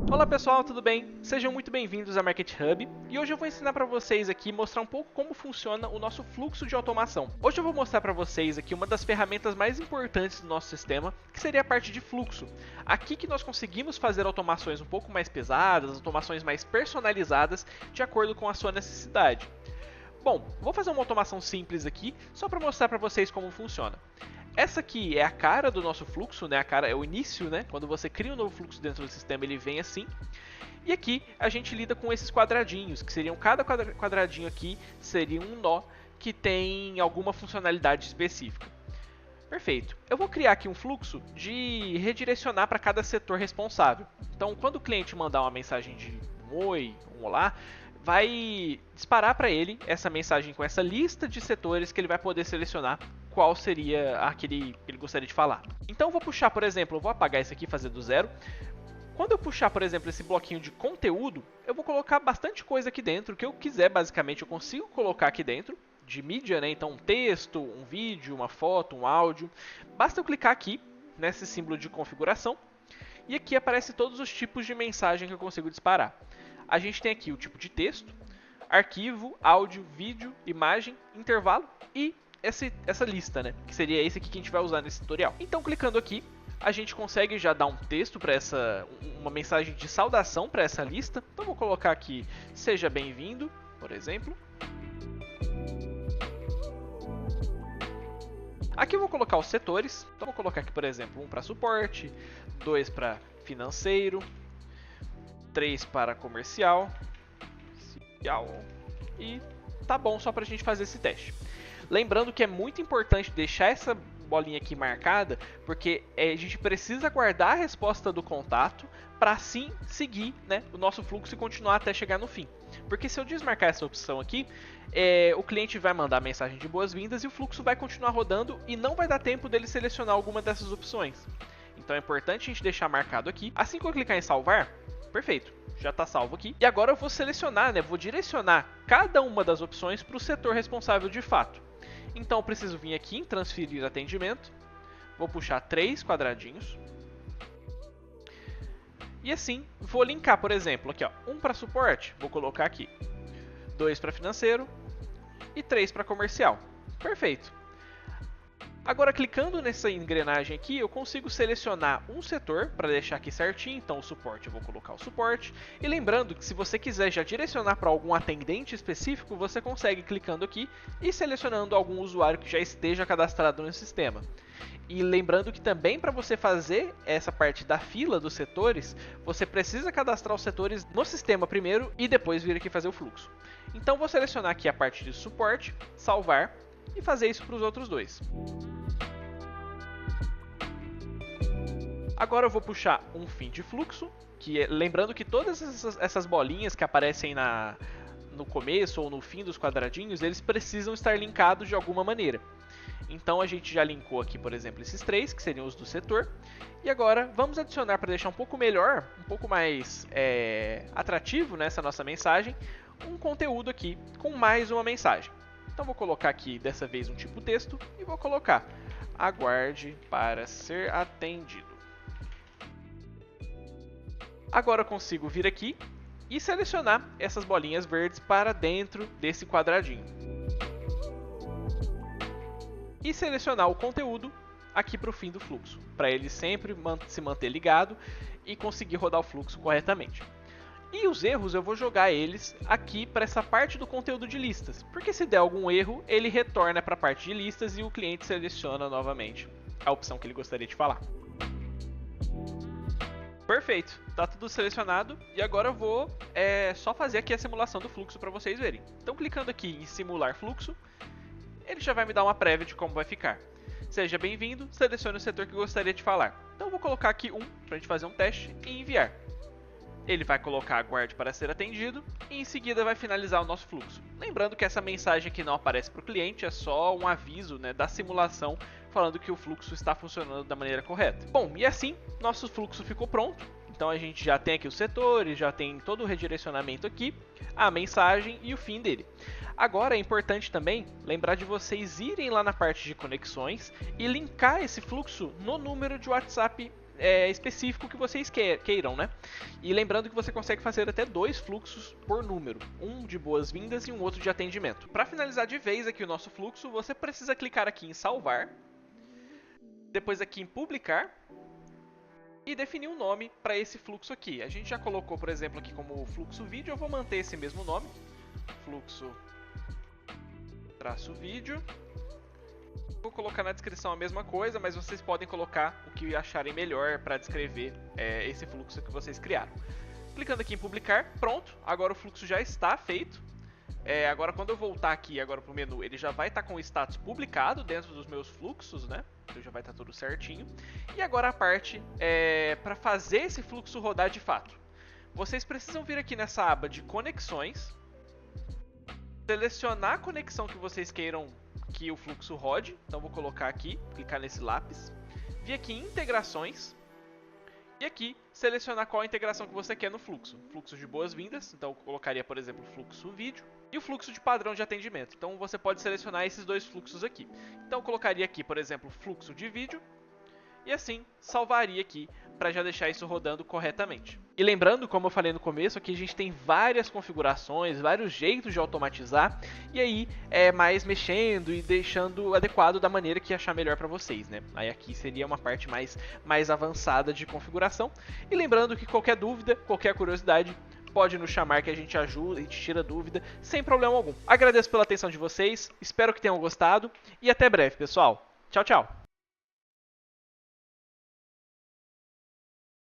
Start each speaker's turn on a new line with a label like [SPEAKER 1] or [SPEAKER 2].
[SPEAKER 1] Olá pessoal, tudo bem? Sejam muito bem-vindos à Market Hub e hoje eu vou ensinar para vocês aqui, mostrar um pouco como funciona o nosso fluxo de automação. Hoje eu vou mostrar para vocês aqui uma das ferramentas mais importantes do nosso sistema, que seria a parte de fluxo. Aqui que nós conseguimos fazer automações um pouco mais pesadas, automações mais personalizadas, de acordo com a sua necessidade. Bom, vou fazer uma automação simples aqui, só para mostrar para vocês como funciona. Essa aqui é a cara do nosso fluxo, né? A cara é o início, né? Quando você cria um novo fluxo dentro do sistema, ele vem assim. E aqui a gente lida com esses quadradinhos, que seriam cada quadradinho aqui seria um nó que tem alguma funcionalidade específica. Perfeito. Eu vou criar aqui um fluxo de redirecionar para cada setor responsável. Então, quando o cliente mandar uma mensagem de um oi, um olá, vai disparar para ele essa mensagem com essa lista de setores que ele vai poder selecionar qual seria aquele que ele gostaria de falar. Então, eu vou puxar, por exemplo, eu vou apagar esse aqui e fazer do zero. Quando eu puxar, por exemplo, esse bloquinho de conteúdo, eu vou colocar bastante coisa aqui dentro, o que eu quiser, basicamente, eu consigo colocar aqui dentro, de mídia, né? Então, um texto, um vídeo, uma foto, um áudio. Basta eu clicar aqui, nesse símbolo de configuração, e aqui aparece todos os tipos de mensagem que eu consigo disparar. A gente tem aqui o tipo de texto, arquivo, áudio, vídeo, imagem, intervalo e essa lista, né? Que seria esse aqui que a gente vai usar nesse tutorial. Então, clicando aqui, a gente consegue já dar um texto para uma mensagem de saudação para essa lista. Então, vou colocar aqui, seja bem-vindo, por exemplo. Aqui eu vou colocar os setores. Então, vou colocar aqui, por exemplo, 1 para suporte, 2 para financeiro, 3 para comercial e tá bom só para a gente fazer esse teste. Lembrando que é muito importante deixar essa bolinha aqui marcada, porque a gente precisa guardar a resposta do contato para assim seguir, né, o nosso fluxo e continuar até chegar no fim. Porque se eu desmarcar essa opção aqui, o cliente vai mandar mensagem de boas-vindas e o fluxo vai continuar rodando e não vai dar tempo dele selecionar alguma dessas opções. Então é importante a gente deixar marcado aqui. Assim que eu clicar em salvar, perfeito, já está salvo aqui. E agora eu vou selecionar, né, vou direcionar cada uma das opções para o setor responsável de fato. Então eu preciso vir aqui em transferir atendimento, vou puxar 3 quadradinhos. E assim, vou linkar, por exemplo, aqui ó, 1 para suporte, vou colocar aqui, 2 para financeiro e 3 para comercial. Perfeito. Agora, clicando nessa engrenagem aqui, eu consigo selecionar um setor para deixar aqui certinho. Então, o suporte, eu vou colocar o suporte. E lembrando que se você quiser já direcionar para algum atendente específico, você consegue clicando aqui e selecionando algum usuário que já esteja cadastrado no sistema. E lembrando que também para você fazer essa parte da fila dos setores, você precisa cadastrar os setores no sistema primeiro e depois vir aqui fazer o fluxo. Então, vou selecionar aqui a parte de suporte, salvar e fazer isso para os outros dois. Agora eu vou puxar um fim de fluxo, lembrando que todas essas bolinhas que aparecem no começo ou no fim dos quadradinhos, eles precisam estar linkados de alguma maneira. Então a gente já linkou aqui, por exemplo, esses 3, que seriam os do setor. E agora vamos adicionar, para deixar um pouco melhor, um pouco mais atrativo nessa nossa mensagem, um conteúdo aqui com mais uma mensagem. Então vou colocar aqui, dessa vez, um tipo texto e vou colocar: aguarde para ser atendido. Agora eu consigo vir aqui e selecionar essas bolinhas verdes para dentro desse quadradinho. E selecionar o conteúdo aqui para o fim do fluxo, para ele sempre se manter ligado e conseguir rodar o fluxo corretamente. E os erros eu vou jogar eles aqui para essa parte do conteúdo de listas, porque se der algum erro, ele retorna para a parte de listas e o cliente seleciona novamente a opção que ele gostaria de falar. Perfeito, está tudo selecionado e agora eu vou só fazer aqui a simulação do fluxo para vocês verem. Então, clicando aqui em simular fluxo, ele já vai me dar uma prévia de como vai ficar. Seja bem-vindo, selecione o setor que gostaria de falar. Então, eu vou colocar aqui um para a gente fazer um teste e enviar. Ele vai colocar aguarde para ser atendido e em seguida vai finalizar o nosso fluxo. Lembrando que essa mensagem aqui não aparece para o cliente, é só um aviso, né, da simulação falando que o fluxo está funcionando da maneira correta. Bom, e assim nosso fluxo ficou pronto. Então a gente já tem aqui os setores, já tem todo o redirecionamento aqui, a mensagem e o fim dele. Agora é importante também lembrar de vocês irem lá na parte de conexões e linkar esse fluxo no número de WhatsApp específico que vocês queiram, né? E lembrando que você consegue fazer até 2 fluxos por número, um de boas-vindas e um outro de atendimento. Para finalizar de vez aqui o nosso fluxo, você precisa clicar aqui em salvar, depois aqui em publicar e definir um nome para esse fluxo aqui. A gente já colocou, por exemplo, aqui como fluxo vídeo, eu vou manter esse mesmo nome, fluxo traço vídeo. Vou colocar na descrição a mesma coisa, mas vocês podem colocar o que acharem melhor para descrever esse fluxo que vocês criaram. Clicando aqui em publicar, pronto, agora o fluxo já está feito. Agora quando eu voltar aqui agora para o menu, ele já vai estar com o status publicado dentro dos meus fluxos, né? Então já vai estar tudo certinho. E agora a parte para fazer esse fluxo rodar de fato. Vocês precisam vir aqui nessa aba de conexões, selecionar a conexão que vocês queiram que o fluxo rode, então vou colocar aqui, clicar nesse lápis, vir aqui em integrações e aqui selecionar qual a integração que você quer no fluxo. Fluxo de boas-vindas, então eu colocaria, por exemplo, fluxo vídeo e o fluxo de padrão de atendimento. Então você pode selecionar esses 2 fluxos aqui. Então eu colocaria aqui, por exemplo, fluxo de vídeo e assim salvaria aqui para já deixar isso rodando corretamente. E lembrando, como eu falei no começo, aqui a gente tem várias configurações, vários jeitos de automatizar, e aí é mais mexendo e deixando adequado da maneira que achar melhor para vocês, né? Aí aqui seria uma parte mais avançada de configuração. E lembrando que qualquer dúvida, qualquer curiosidade, pode nos chamar que a gente ajuda, a gente tira dúvida, sem problema algum. Agradeço pela atenção de vocês, espero que tenham gostado e até breve, pessoal. Tchau, tchau!